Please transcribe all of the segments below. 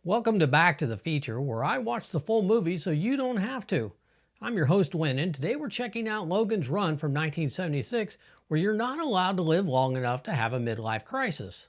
Welcome to Back to the Feature, where I watch the full movie so you don't have to. I'm your host, Win, and today we're checking out Logan's Run from 1976, where you're not allowed to live long enough to have a midlife crisis.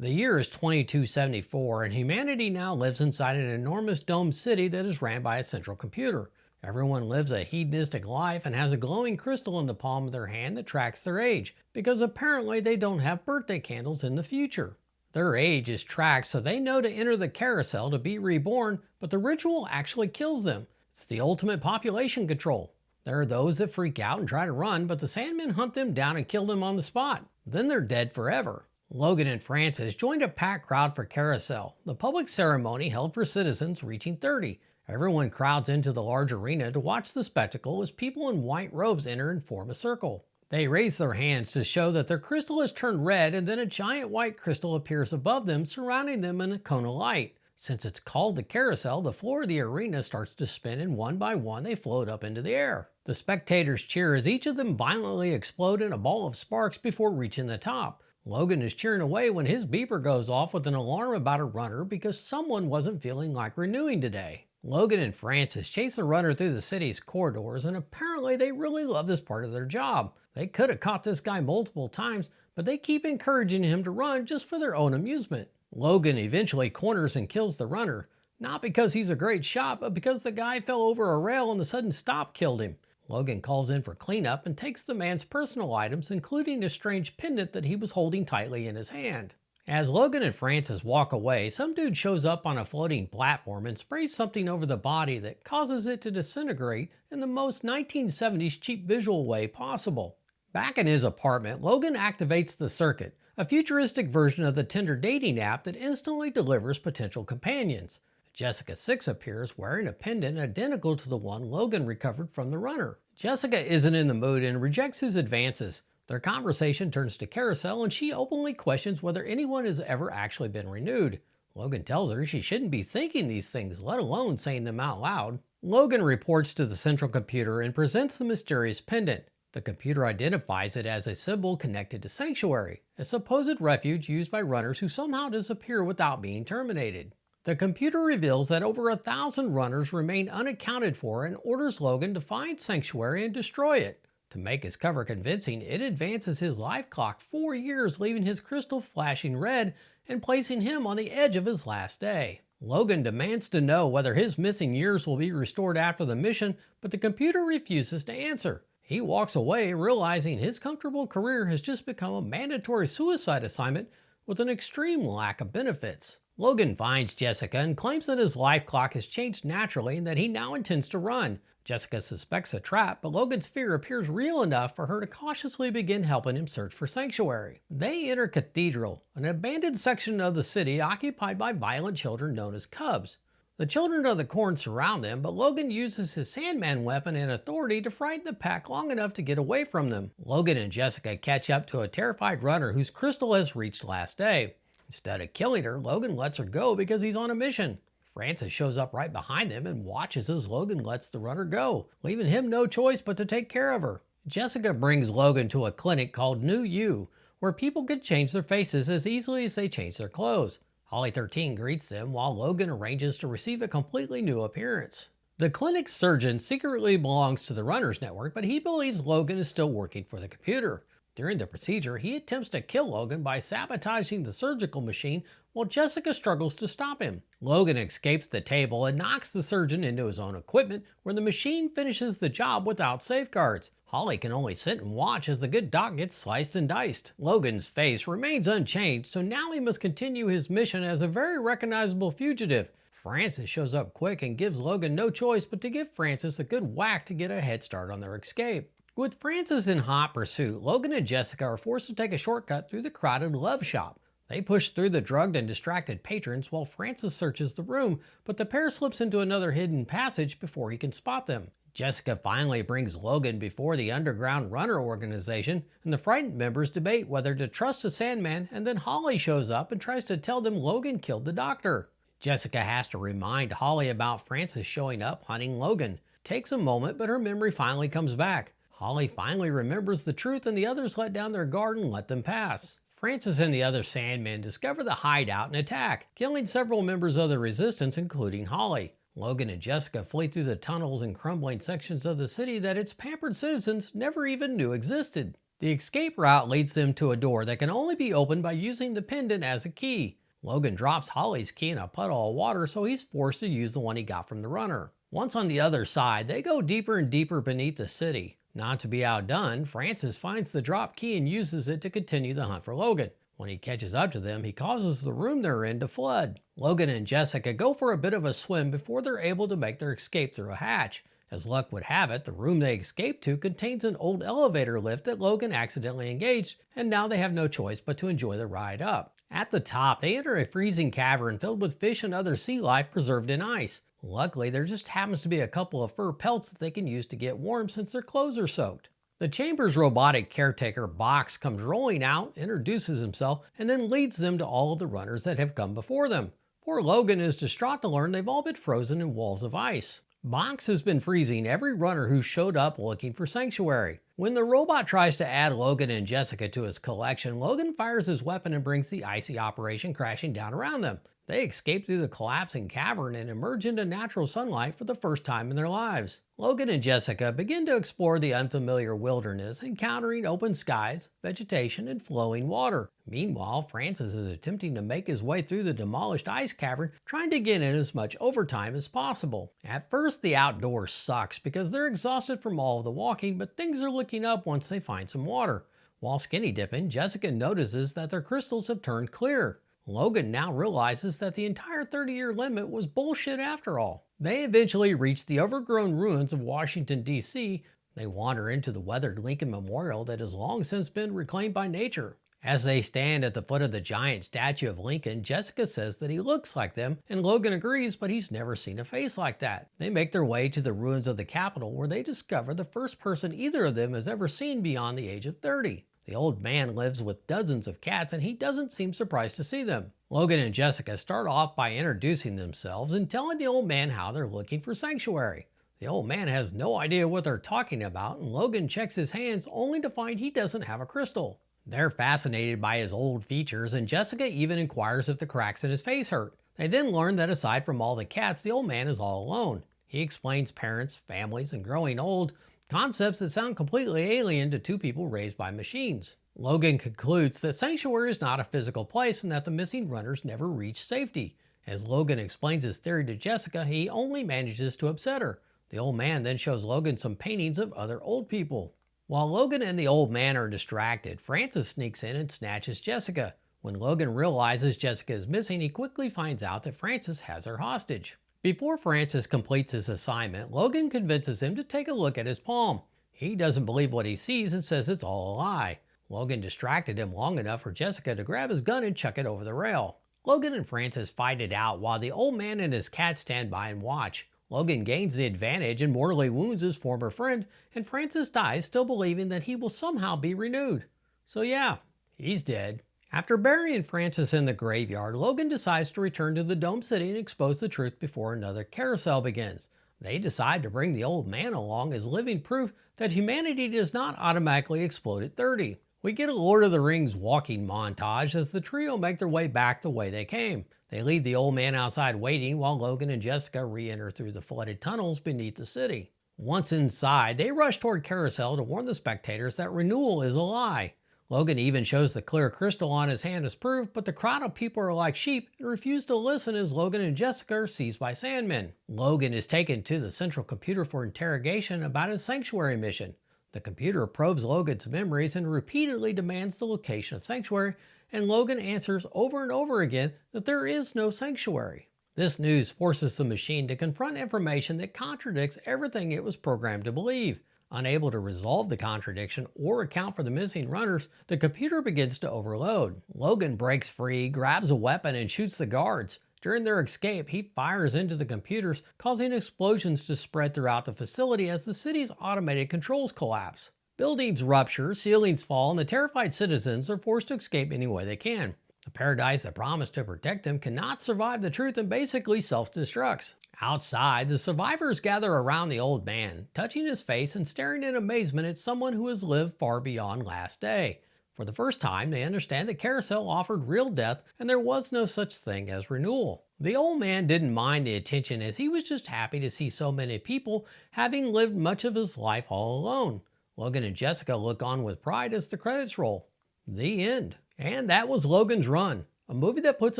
The year is 2274, and humanity now lives inside an enormous domed city that is ran by a central computer. Everyone lives a hedonistic life and has a glowing crystal in the palm of their hand that tracks their age, because apparently they don't have birthday candles in the future. Their age is tracked so they know to enter the carousel to be reborn, but the ritual actually kills them. It's the ultimate population control. There are those that freak out and try to run, but the Sandmen hunt them down and kill them on the spot. Then they're dead forever. Logan and Francis joined a packed crowd for Carousel, the public ceremony held for citizens reaching 30. Everyone crowds into the large arena to watch the spectacle as people in white robes enter and form a circle. They raise their hands to show that their crystal has turned red, and then a giant white crystal appears above them, surrounding them in a cone of light. Since it's called the carousel, the floor of the arena starts to spin, and one by one they float up into the air. The spectators cheer as each of them violently explode in a ball of sparks before reaching the top. Logan is cheering away when his beeper goes off with an alarm about a runner because someone wasn't feeling like renewing today. Logan and Francis chase the runner through the city's corridors, and apparently they really love this part of their job. They could have caught this guy multiple times, but they keep encouraging him to run just for their own amusement. Logan eventually corners and kills the runner, not because he's a great shot, but because the guy fell over a rail and the sudden stop killed him. Logan calls in for cleanup and takes the man's personal items, including a strange pendant that he was holding tightly in his hand. As Logan and Francis walk away, some dude shows up on a floating platform and sprays something over the body that causes it to disintegrate in the most 1970s cheap visual way possible. Back in his apartment, Logan activates the circuit, a futuristic version of the Tinder dating app that instantly delivers potential companions. Jessica 6 appears wearing a pendant identical to the one Logan recovered from the runner. Jessica isn't in the mood and rejects his advances. Their conversation turns to Carousel, and she openly questions whether anyone has ever actually been renewed. Logan tells her she shouldn't be thinking these things, let alone saying them out loud. Logan reports to the central computer and presents the mysterious pendant. The computer identifies it as a symbol connected to Sanctuary, a supposed refuge used by runners who somehow disappear without being terminated. The computer reveals that over 1,000 runners remain unaccounted for and orders Logan to find Sanctuary and destroy it. To make his cover convincing, it advances his life clock 4 years, leaving his crystal flashing red and placing him on the edge of his last day. Logan demands to know whether his missing years will be restored after the mission, but the computer refuses to answer. He walks away, realizing his comfortable career has just become a mandatory suicide assignment with an extreme lack of benefits. Logan finds Jessica and claims that his life clock has changed naturally and that he now intends to run. Jessica suspects a trap, but Logan's fear appears real enough for her to cautiously begin helping him search for Sanctuary. They enter Cathedral, an abandoned section of the city occupied by violent children known as Cubs. The children of the corn surround them, but Logan uses his Sandman weapon and authority to frighten the pack long enough to get away from them. Logan and Jessica catch up to a terrified runner whose crystal has reached last day. Instead of killing her, Logan lets her go because he's on a mission. Francis shows up right behind them and watches as Logan lets the runner go, leaving him no choice but to take care of her. Jessica brings Logan to a clinic called New You, where people can change their faces as easily as they change their clothes. Holly 13 greets them while Logan arranges to receive a completely new appearance. The clinic's surgeon secretly belongs to the Runners Network, but he believes Logan is still working for the computer. During the procedure, he attempts to kill Logan by sabotaging the surgical machine while Jessica struggles to stop him. Logan escapes the table and knocks the surgeon into his own equipment, where the machine finishes the job without safeguards. Holly can only sit and watch as the good doc gets sliced and diced. Logan's face remains unchanged, so now he must continue his mission as a very recognizable fugitive. Francis shows up quick and gives Logan no choice but to give Francis a good whack to get a head start on their escape. With Francis in hot pursuit, Logan and Jessica are forced to take a shortcut through the crowded love shop. They push through the drugged and distracted patrons while Francis searches the room, but the pair slips into another hidden passage before he can spot them. Jessica finally brings Logan before the underground runner organization, and the frightened members debate whether to trust a Sandman, and then Holly shows up and tries to tell them Logan killed the doctor. Jessica has to remind Holly about Francis showing up hunting Logan. It takes a moment, but her memory finally comes back. Holly finally remembers the truth, and the others let down their guard and let them pass. Francis and the other Sandmen discover the hideout and attack, killing several members of the resistance, including Holly. Logan and Jessica flee through the tunnels and crumbling sections of the city that its pampered citizens never even knew existed. The escape route leads them to a door that can only be opened by using the pendant as a key. Logan drops Holly's key in a puddle of water, so he's forced to use the one he got from the runner. Once on the other side, they go deeper and deeper beneath the city. Not to be outdone, Francis finds the drop key and uses it to continue the hunt for Logan. When he catches up to them, he causes the room they're in to flood. Logan and Jessica go for a bit of a swim before they're able to make their escape through a hatch. As luck would have it, the room they escaped to contains an old elevator lift that Logan accidentally engaged, and now they have no choice but to enjoy the ride up. At the top, they enter a freezing cavern filled with fish and other sea life preserved in ice. Luckily, there just happens to be a couple of fur pelts that they can use to get warm since their clothes are soaked. The chamber's robotic caretaker, Box, comes rolling out, introduces himself, and then leads them to all of the runners that have come before them. Poor Logan is distraught to learn they've all been frozen in walls of ice. Box has been freezing every runner who showed up looking for sanctuary. When the robot tries to add Logan and Jessica to his collection, Logan fires his weapon and brings the icy operation crashing down around them. They escape through the collapsing cavern and emerge into natural sunlight for the first time in their lives. Logan and Jessica begin to explore the unfamiliar wilderness, encountering open skies, vegetation, and flowing water. Meanwhile, Francis is attempting to make his way through the demolished ice cavern, trying to get in as much overtime as possible. At first, the outdoors sucks because they're exhausted from all of the walking, but things are looking up once they find some water. While skinny dipping, Jessica notices that their crystals have turned clear. Logan now realizes that the entire 30-year limit was bullshit after all. They eventually reach the overgrown ruins of Washington, D.C. They wander into the weathered Lincoln Memorial that has long since been reclaimed by nature. As they stand at the foot of the giant statue of Lincoln, Jessica says that he looks like them, and Logan agrees, but he's never seen a face like that. They make their way to the ruins of the Capitol, where they discover the first person either of them has ever seen beyond the age of 30. The old man lives with dozens of cats, and he doesn't seem surprised to see them. Logan and Jessica start off by introducing themselves and telling the old man how they're looking for sanctuary. The old man has no idea what they're talking about, and Logan checks his hands only to find he doesn't have a crystal. They're fascinated by his old features, and Jessica even inquires if the cracks in his face hurt. They then learn that aside from all the cats, the old man is all alone. He explains parents, families, and growing old, concepts that sound completely alien to two people raised by machines. Logan concludes that sanctuary is not a physical place and that the missing runners never reach safety. As Logan explains his theory to Jessica, he only manages to upset her. The old man then shows Logan some paintings of other old people. While Logan and the old man are distracted, Francis sneaks in and snatches Jessica. When Logan realizes Jessica is missing, he quickly finds out that Francis has her hostage. Before Francis completes his assignment, Logan convinces him to take a look at his palm. He doesn't believe what he sees and says it's all a lie. Logan distracted him long enough for Jessica to grab his gun and chuck it over the rail. Logan and Francis fight it out while the old man and his cat stand by and watch. Logan gains the advantage and mortally wounds his former friend, and Francis dies still believing that he will somehow be renewed. So yeah, he's dead. After burying Francis in the graveyard, Logan decides to return to the Dome City and expose the truth before another carousel begins. They decide to bring the old man along as living proof that humanity does not automatically explode at 30. We get a Lord of the Rings walking montage as the trio make their way back the way they came. They leave the old man outside waiting while Logan and Jessica re-enter through the flooded tunnels beneath the city. Once inside, they rush toward Carousel to warn the spectators that renewal is a lie. Logan even shows the clear crystal on his hand as proof, but the crowd of people are like sheep and refuse to listen as Logan and Jessica are seized by Sandmen. Logan is taken to the central computer for interrogation about his sanctuary mission. The computer probes Logan's memories and repeatedly demands the location of sanctuary, and Logan answers over and over again that there is no sanctuary. This news forces the machine to confront information that contradicts everything it was programmed to believe. Unable to resolve the contradiction or account for the missing runners, the computer begins to overload. Logan breaks free, grabs a weapon, and shoots the guards. During their escape, he fires into the computers, causing explosions to spread throughout the facility as the city's automated controls collapse. Buildings rupture, ceilings fall, and the terrified citizens are forced to escape any way they can. The paradise that promised to protect them cannot survive the truth and basically self-destructs. Outside, the survivors gather around the old man, touching his face and staring in amazement at someone who has lived far beyond last day. For the first time, they understand that Carousel offered real death and there was no such thing as renewal. The old man didn't mind the attention as he was just happy to see so many people having lived much of his life all alone. Logan and Jessica look on with pride as the credits roll. The end. And that was Logan's Run, a movie that puts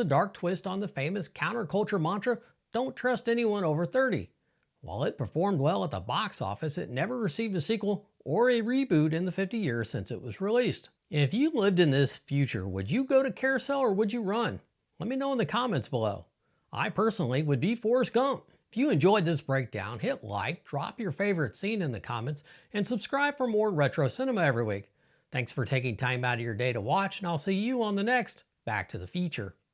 a dark twist on the famous counterculture mantra, don't trust anyone over 30. While it performed well at the box office, it never received a sequel or a reboot in the 50 years since it was released. If you lived in this future, would you go to Carousel or would you run? Let me know in the comments below. I personally would be Forrest Gump. If you enjoyed this breakdown, hit like, drop your favorite scene in the comments, and subscribe for more retro cinema every week. Thanks for taking time out of your day to watch, and I'll see you on the next Back to the Future.